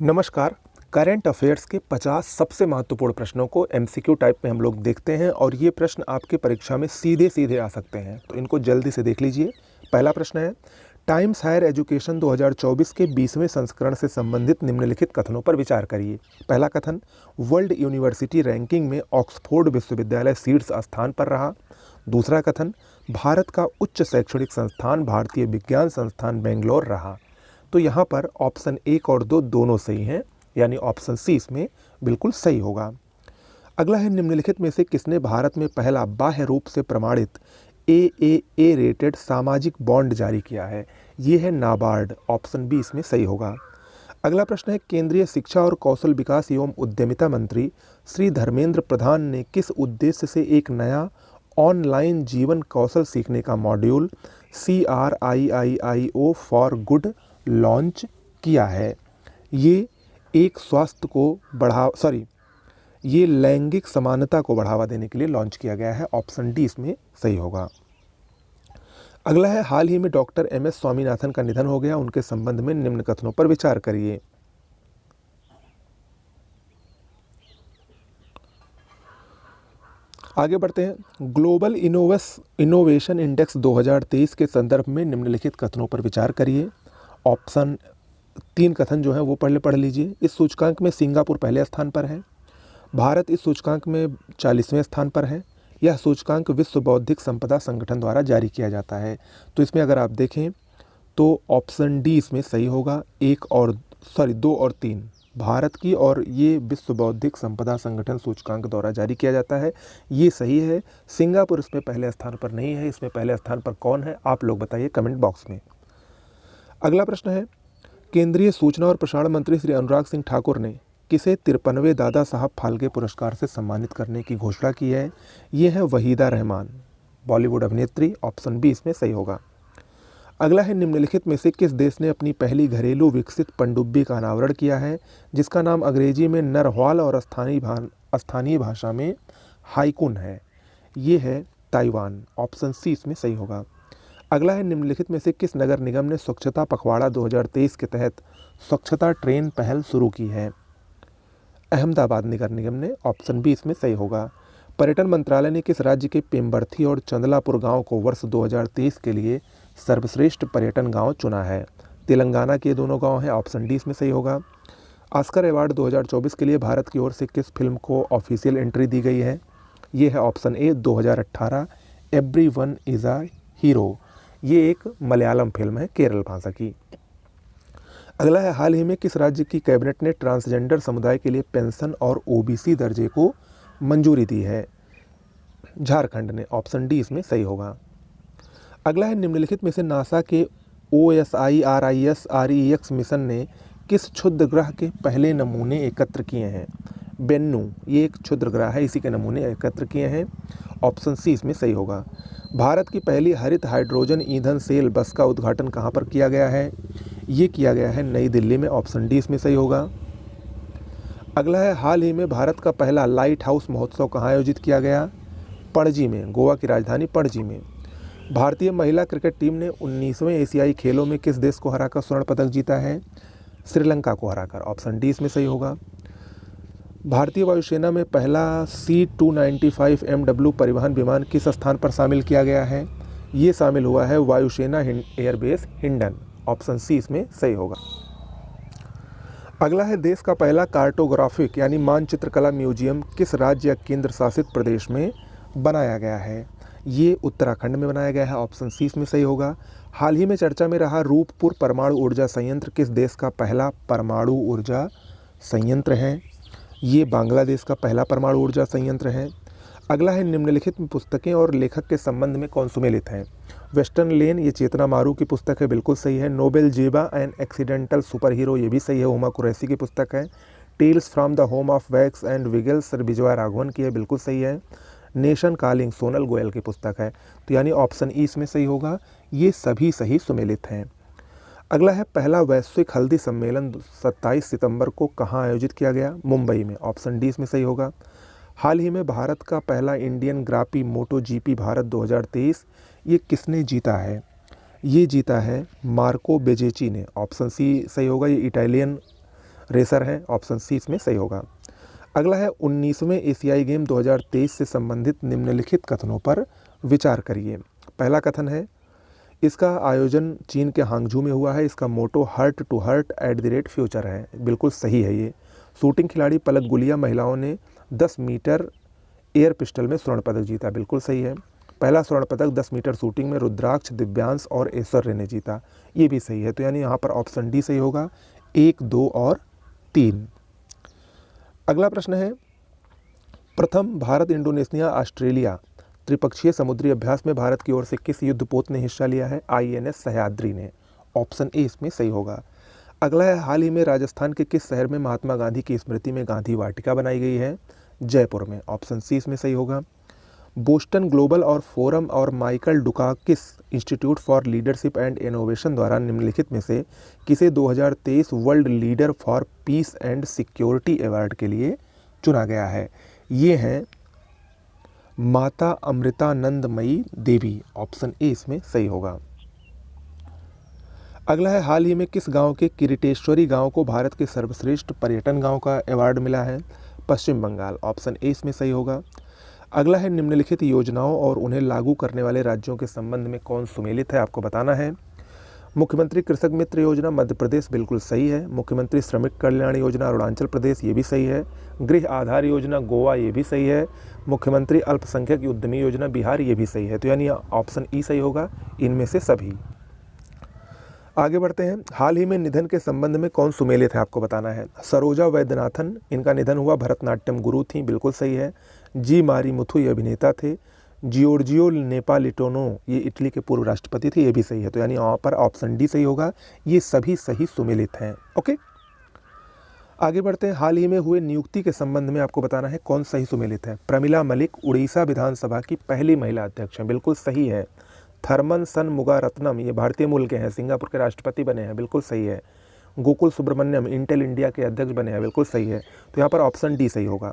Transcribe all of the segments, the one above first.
नमस्कार। Current affairs के 50 सबसे महत्वपूर्ण प्रश्नों को एमसीक्यू टाइप में हम लोग देखते हैं और ये प्रश्न आपके परीक्षा में सीधे सीधे आ सकते हैं, तो इनको जल्दी से देख लीजिए। पहला प्रश्न है, टाइम्स हायर एजुकेशन 2024 के 20वें संस्करण से संबंधित निम्नलिखित कथनों पर विचार करिए। पहला कथन, वर्ल्ड यूनिवर्सिटी रैंकिंग में ऑक्सफोर्ड विश्वविद्यालय शीर्ष स्थान पर रहा। दूसरा कथन, भारत का उच्च शैक्षणिक संस्थान भारतीय विज्ञान संस्थान बेंगलोर रहा। तो यहाँ पर ऑप्शन 1 और 2 दोनों सही हैं, यानी ऑप्शन सी इसमें बिल्कुल सही होगा। अगला है, निम्नलिखित में से किसने भारत में पहला बाह्य रूप से प्रमाणित AAA रेटेड सामाजिक बॉन्ड जारी किया है? ये है नाबार्ड। ऑप्शन बी इसमें सही होगा। अगला प्रश्न है, केंद्रीय शिक्षा और कौशल विकास एवं उद्यमिता मंत्री श्री धर्मेंद्र प्रधान ने किस उद्देश्य से एक नया ऑनलाइन जीवन कौशल सीखने का module CRIIIO for good launch किया है? ये एक स्वास्थ्य को ये लैंगिक समानता को बढ़ावा देने के लिए लॉन्च किया गया है। ऑप्शन डी इसमें सही होगा। अगला है, हाल ही में डॉक्टर MS स्वामीनाथन का निधन हो गया, उनके संबंध में निम्न कथनों पर विचार करिए। आगे बढ़ते हैं। ग्लोबल इनोवेशन इंडेक्स 2023 के संदर्भ में निम्नलिखित कथनों पर विचार करिए। ऑप्शन 3 कथन जो है वो पढ़ लीजिए। इस सूचकांक में सिंगापुर पहले स्थान पर है। भारत इस सूचकांक में 40वें स्थान पर है। यह सूचकांक विश्व बौद्धिक संपदा संगठन द्वारा जारी किया जाता है। तो इसमें अगर आप देखें तो ऑप्शन डी इसमें सही होगा। 2 और 3 भारत की, और ये विश्व बौद्धिक संपदा संगठन सूचकांक द्वारा जारी किया जाता है, ये सही है। सिंगापुर इसमें पहले स्थान पर नहीं है। इसमें पहले स्थान पर कौन है, आप लोग बताइए कमेंट बॉक्स में। अगला प्रश्न है, केंद्रीय सूचना और प्रसारण मंत्री श्री अनुराग सिंह ठाकुर ने किसे 53वें दादा साहब फाल्के पुरस्कार से सम्मानित करने की घोषणा की है? ये है वहीदा रहमान, बॉलीवुड अभिनेत्री। ऑप्शन बी इसमें सही होगा। अगला है, निम्नलिखित में से किस देश ने अपनी पहली घरेलू विकसित पनडुब्बी का अनावरण किया है, जिसका नाम अंग्रेजी में नरवाल और स्थानीय भाषा में हाइकुन है? ये है ताइवान। ऑप्शन सी इसमें सही होगा। अगला है, निम्नलिखित में से किस नगर निगम ने स्वच्छता पखवाड़ा 2023 के तहत स्वच्छता ट्रेन पहल शुरू की है? अहमदाबाद नगर निगम ने। ऑप्शन बी इसमें सही होगा। पर्यटन मंत्रालय ने किस राज्य के पेम्बर्थी और चंदलापुर गांव को वर्ष 2023 के लिए सर्वश्रेष्ठ पर्यटन गांव चुना है? तेलंगाना के दोनों गांव हैं। ऑप्शन डी इसमें सही होगा। ऑस्कर अवार्ड 2024 के लिए भारत की ओर से किस फिल्म को ऑफिशियल एंट्री दी गई है? ये है option A 2018 everyone is a hero. ये एक मलयालम फिल्म है, केरल भाषा की। अगला है, हाल ही में किस राज्य की कैबिनेट ने ट्रांसजेंडर समुदाय के लिए पेंशन और OBC दर्जे को मंजूरी दी है? झारखंड ने। ऑप्शन डी इसमें सही होगा। अगला है, निम्नलिखित में से नासा के OSIRIS REX मिशन ने किस क्षुद्र ग्रह के पहले नमूने एकत्र किए हैं? बेन्नू, ये एक क्षुद्र ग्रह है, इसी के नमूने एकत्र किए हैं। ऑप्शन सी इसमें सही होगा। भारत की पहली हरित हाइड्रोजन ईंधन सेल बस का उद्घाटन कहाँ पर किया गया है? ये किया गया है नई दिल्ली में। ऑप्शन डी इसमें सही होगा। अगला है, हाल ही में भारत का पहला लाइट हाउस महोत्सव कहाँ आयोजित किया गया? पणजी में, गोवा की राजधानी पणजी में। भारतीय महिला क्रिकेट टीम ने 19वें एशियाई खेलों में किस देश को हराकर स्वर्ण पदक जीता है? श्रीलंका को हराकर। ऑप्शन डी इसमें सही होगा। भारतीय वायुसेना में पहला C-295 MW परिवहन विमान किस स्थान पर शामिल किया गया है? ये शामिल हुआ है वायुसेना एयरबेस हिंडन। ऑप्शन सी इसमें सही होगा। अगला है, देश का पहला कार्टोग्राफिक यानी मानचित्र कला म्यूजियम किस राज्य या केंद्र शासित प्रदेश में बनाया गया है? ये उत्तराखंड में बनाया गया है। ऑप्शन सी इसमें सही होगा। हाल ही में चर्चा में रहा रूपपुर परमाणु ऊर्जा संयंत्र किस देश का पहला परमाणु ऊर्जा संयंत्र है? ये बांग्लादेश का पहला परमाणु ऊर्जा संयंत्र है। अगला है, निम्नलिखित में पुस्तकें और लेखक के संबंध में कौन सुमेलित हैं? वेस्टर्न लेन, ये चेतना मारू की पुस्तक है, बिल्कुल सही है। नोबेल जेबा एन एक्सीडेंटल सुपर हीरो, ये भी सही है, हुमा कुरैशी की पुस्तक है। Tales from the home of wax and wiggles, sir Vijay Raghavan की है, बिल्कुल सही है। नेशन कॉलिंग, सोनल गोयल की पुस्तक है। तो यानी ऑप्शन ई इसमें सही होगा। ये सभी सही सुमेलित हैं। अगला है, पहला वैश्विक हल्दी सम्मेलन 27 सितंबर को कहाँ आयोजित किया गया? मुंबई में। ऑप्शन डी इसमें सही होगा। हाल ही में भारत का पहला इंडियन ग्रापी MotoGP भारत 2023 ये किसने जीता है? ये जीता है मार्को बेजेची ने। ऑप्शन सी सही होगा। ये इटालियन रेसर हैं, ऑप्शन सी इसमें सही होगा। अगला है 19वें एशियाई गेम 2023 से संबंधित निम्नलिखित कथनों पर विचार करिए। पहला कथन है, इसका आयोजन चीन के हांगझू में हुआ है, इसका motto hurt to hurt at the rate future है, बिल्कुल सही है ये। शूटिंग खिलाड़ी पलक गुलिया महिलाओं ने 10 मीटर एयर पिस्टल में स्वर्ण पदक जीता, बिल्कुल सही है। पहला स्वर्ण पदक 10 मीटर शूटिंग में रुद्राक्ष, दिव्यांश और ऐश्वर्य ने जीता, ये भी सही है। तो यानी यहाँ पर ऑप्शन डी सही होगा, 1, 2 और 3। अगला प्रश्न है, प्रथम भारत इंडोनेशिया ऑस्ट्रेलिया त्रिपक्षीय समुद्री अभ्यास में भारत की ओर से किस युद्धपोत ने हिस्सा लिया है? INS सह्याद्री ने, ऑप्शन ए इसमें सही होगा। अगला है, हाल ही में राजस्थान के किस शहर में महात्मा गांधी की स्मृति में गांधी वाटिका बनाई गई है? जयपुर में, ऑप्शन सी इसमें सही होगा। बोस्टन ग्लोबल और फोरम और Michael Dukakis institute for leadership and innovation द्वारा निम्नलिखित में से किसे 2023 world leader for peace and security award के लिए चुना गया है? ये हैं माता अमृतानंदमयी देवी, ऑप्शन ए इसमें सही होगा। अगला है, हाल ही में किस गांव के किरीटेश्वरी गांव को भारत के सर्वश्रेष्ठ पर्यटन गांव का अवार्ड मिला है? पश्चिम बंगाल, ऑप्शन ए इसमें सही होगा। अगला है, निम्नलिखित योजनाओं और उन्हें लागू करने वाले राज्यों के संबंध में कौन सुमेलित है, आपको बताना है। मुख्यमंत्री कृषक मित्र योजना मध्य प्रदेश, बिल्कुल सही है। मुख्यमंत्री श्रमिक कल्याण योजना अरुणाचल प्रदेश, ये भी सही है। गृह आधार योजना गोवा, ये भी सही है। मुख्यमंत्री अल्पसंख्यक उद्यमी योजना बिहार, ये भी सही है। तो यानी ऑप्शन ई सही होगा, इनमें से सभी। आगे बढ़ते हैं, हाल ही में निधन के संबंध में कौन सुमेलित है, आपको बताना है। सरोजा वैद्यनाथन, इनका निधन हुआ, भरतनाट्यम गुरु थी, बिल्कुल सही है। जी मारी मुथु, ये अभिनेता थे। जियोर्जियो नेपोलिटानो, ये इटली के पूर्व राष्ट्रपति थे, ये भी सही है। तो यानी यहाँ पर ऑप्शन डी सही होगा, ये सभी सही सुमेलित हैं। ओके, आगे बढ़ते हैं, हाल ही में हुए नियुक्ति के संबंध में आपको बताना है कौन सही सुमेलित है। प्रमिला मलिक उड़ीसा विधानसभा की पहली महिला अध्यक्ष हैं, बिल्कुल सही है। थर्मन सनमुगारत्नम, ये भारतीय मूल के हैं, सिंगापुर के राष्ट्रपति बने हैं, बिल्कुल सही है। गोकुल सुब्रमण्यम इंटेल इंडिया के अध्यक्ष बने हैं, बिल्कुल सही है। तो यहाँ पर ऑप्शन डी सही होगा।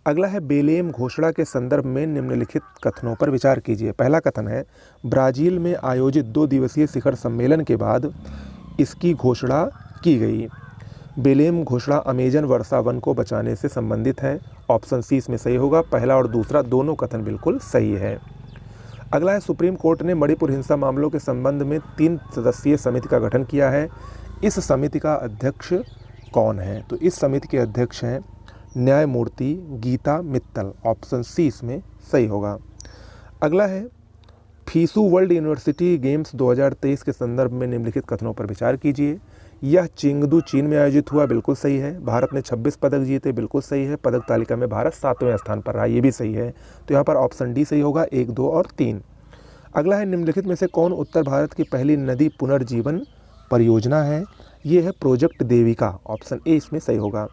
अगला है, बेलेम घोषणा के संदर्भ में निम्नलिखित कथनों पर विचार कीजिए। पहला कथन है, ब्राजील में आयोजित 2 दिवसीय शिखर सम्मेलन के बाद इसकी घोषणा की गई। बेलेम घोषणा अमेजन वर्षा वन को बचाने से संबंधित है, ऑप्शन सी इसमें सही होगा। पहला और दूसरा दोनों कथन बिल्कुल सही है। अगला है, सुप्रीम कोर्ट ने मणिपुर हिंसा मामलों के संबंध में 3 सदस्यीय समिति का गठन किया है। इस समिति का अध्यक्ष कौन है? तो इस समिति के अध्यक्ष हैं न्यायमूर्ति गीता मित्तल, ऑप्शन सी इसमें सही होगा। अगला है, फीसू वर्ल्ड यूनिवर्सिटी गेम्स 2023 के संदर्भ में निम्नलिखित कथनों पर विचार कीजिए। यह चेंगदू चीन में आयोजित हुआ, बिल्कुल सही है। भारत ने 26 पदक जीते, बिल्कुल सही है। पदक तालिका में भारत 7वें स्थान पर रहा, ये भी सही है। तो यहाँ पर ऑप्शन डी सही होगा, 1, 2 और 3। अगला है, निम्नलिखित में से कौन उत्तर भारत की पहली नदी पुनर्जीवन परियोजना है? ये है प्रोजेक्ट देविका, ऑप्शन ए इसमें सही होगा।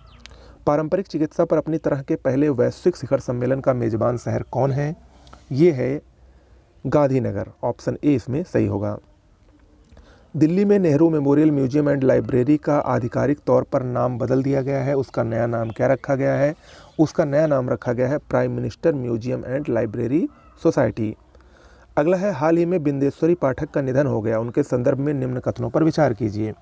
पारंपरिक चिकित्सा पर अपनी तरह के पहले वैश्विक शिखर सम्मेलन का मेजबान शहर कौन है? ये है गांधीनगर, ऑप्शन ए इसमें सही होगा। दिल्ली में Nehru memorial museum and library का आधिकारिक तौर पर नाम बदल दिया गया है, उसका नया नाम क्या रखा गया है? उसका नया नाम रखा गया है prime minister museum and library society. अगला है, हाल ही में बिंदेश्वरी पाठक का निधन हो गया, उनके संदर्भ में निम्न कथनों पर विचार कीजिए।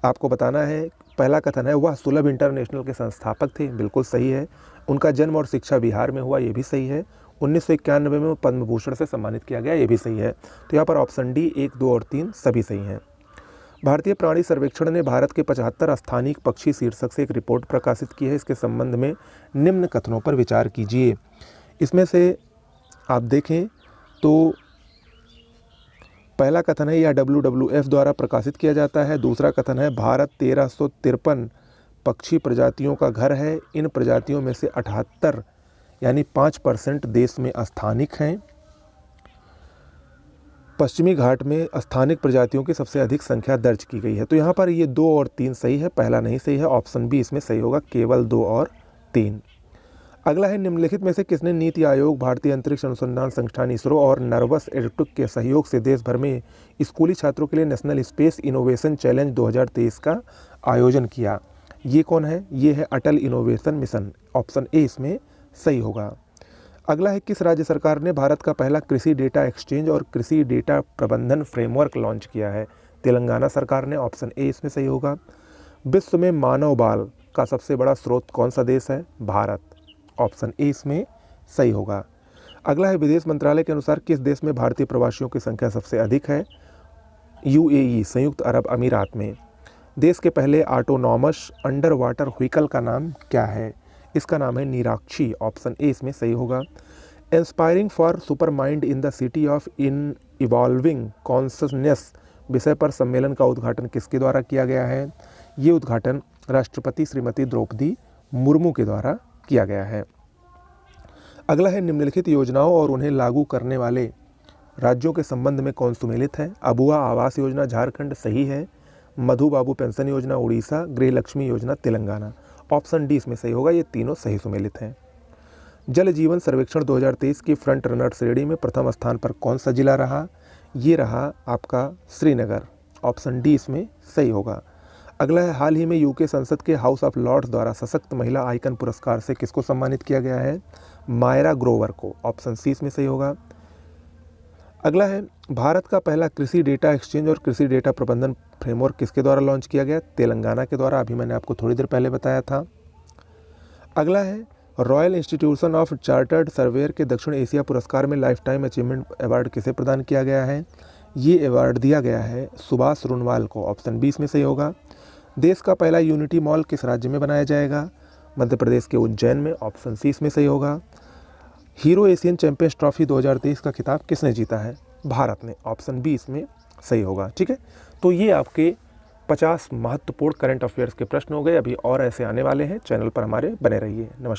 आपको बताना है, पहला कथन है, वह सुलभ इंटरनेशनल के संस्थापक थे, बिल्कुल सही है। उनका जन्म और शिक्षा बिहार में हुआ, ये भी सही है। 1991 में पद्म भूषण से सम्मानित किया गया, ये भी सही है। तो यहाँ पर ऑप्शन डी 1, 2 और 3 सभी सही हैं। भारतीय प्राणी सर्वेक्षण ने भारत के 75 स्थानिक पक्षी शीर्षक से एक रिपोर्ट प्रकाशित की है, इसके संबंध में निम्न कथनों पर विचार कीजिए। इसमें से आप देखें तो पहला कथन है, यह WWF द्वारा प्रकाशित किया जाता है। दूसरा कथन है, भारत 1353 पक्षी प्रजातियों का घर है, इन प्रजातियों में से 78 यानी 5% देश में स्थानिक हैं। पश्चिमी घाट में स्थानिक प्रजातियों की सबसे अधिक संख्या दर्ज की गई है। तो यहाँ पर ये 2 और 3 सही है, पहला नहीं सही है, ऑप्शन बी इसमें सही होगा, केवल 2 और 3। अगला है, निम्नलिखित में से किसने नीति आयोग, भारतीय अंतरिक्ष अनुसंधान संस्थान इसरो और नर्वस एडुटेक के सहयोग से देश भर में स्कूली छात्रों के लिए नेशनल स्पेस इनोवेशन चैलेंज 2023 का आयोजन किया? ये कौन है? ये है अटल इनोवेशन मिशन, ऑप्शन ए इसमें सही होगा। अगला है, किस राज्य सरकार ने भारत का पहला कृषि डेटा एक्सचेंज और कृषि डेटा प्रबंधन फ्रेमवर्क लॉन्च किया है? तेलंगाना सरकार ने, ऑप्शन ए इसमें सही होगा। विश्व में मानव बाल का सबसे बड़ा स्रोत कौन सा देश है? भारत। ऑप्शन ए इसमें सही होगा। अगला है, विदेश मंत्रालय के अनुसार किस देश में भारतीय प्रवासियों की संख्या सबसे अधिक है? यूएई, संयुक्त अरब अमीरात में। देश के पहले ऑटोनॉमस अंडर वाटर व्हीकल का नाम क्या है? इसका नाम है नीराक्षी। ऑप्शन ए इसमें सही होगा। Inspiring for super mind in the city of in evolving consciousness विषय पर सम्मेलन का उद्घाटन किसके द्वारा किया गया है? ये उद्घाटन राष्ट्रपति श्रीमती द्रौपदी मुर्मू के द्वारा किया गया है। अगला है, निम्नलिखित योजनाओं और उन्हें लागू करने वाले राज्यों के संबंध में कौन सुमेलित है? अबुआ आवास योजना झारखंड सही है। मधु बाबू पेंशन योजना उड़ीसा, गृह लक्ष्मी योजना तेलंगाना। ऑप्शन डी इसमें सही होगा, ये तीनों सही सुमेलित हैं। जल जीवन सर्वेक्षण 2023 की फ्रंट रनर श्रेणी में प्रथम स्थान पर कौन सा जिला रहा? ये रहा आपका श्रीनगर। ऑप्शन डी इसमें सही होगा। अगला है, हाल ही में यूके संसद के हाउस ऑफ लॉर्ड्स द्वारा सशक्त महिला आइकन पुरस्कार से किसको सम्मानित किया गया है? मायरा ग्रोवर को। ऑप्शन सी इसमें सही होगा। अगला है, भारत का पहला कृषि डेटा एक्सचेंज और कृषि डेटा प्रबंधन फ्रेमवर्क किसके द्वारा लॉन्च किया गया? तेलंगाना के द्वारा। अभी मैंने आपको थोड़ी देर पहले बताया था। अगला है, royal institution of chartered surveyor के दक्षिण एशिया पुरस्कार में लाइफ टाइम अचीवमेंट अवार्ड किसे प्रदान किया गया है? ये अवार्ड दिया गया है सुभाष रुनवाल को। ऑप्शन बी इसमें सही होगा। देश का पहला यूनिटी मॉल किस राज्य में बनाया जाएगा? मध्य प्रदेश के उज्जैन में। ऑप्शन सी इसमें सही होगा। हीरो एशियन चैंपियंस ट्रॉफी 2023 का खिताब किसने जीता है? भारत ने। ऑप्शन बी इसमें सही होगा। ठीक है, तो ये आपके 50 महत्वपूर्ण करंट अफेयर्स के प्रश्न हो गए। अभी और ऐसे आने वाले हैं, चैनल पर हमारे बने रहिए। नमस्कार।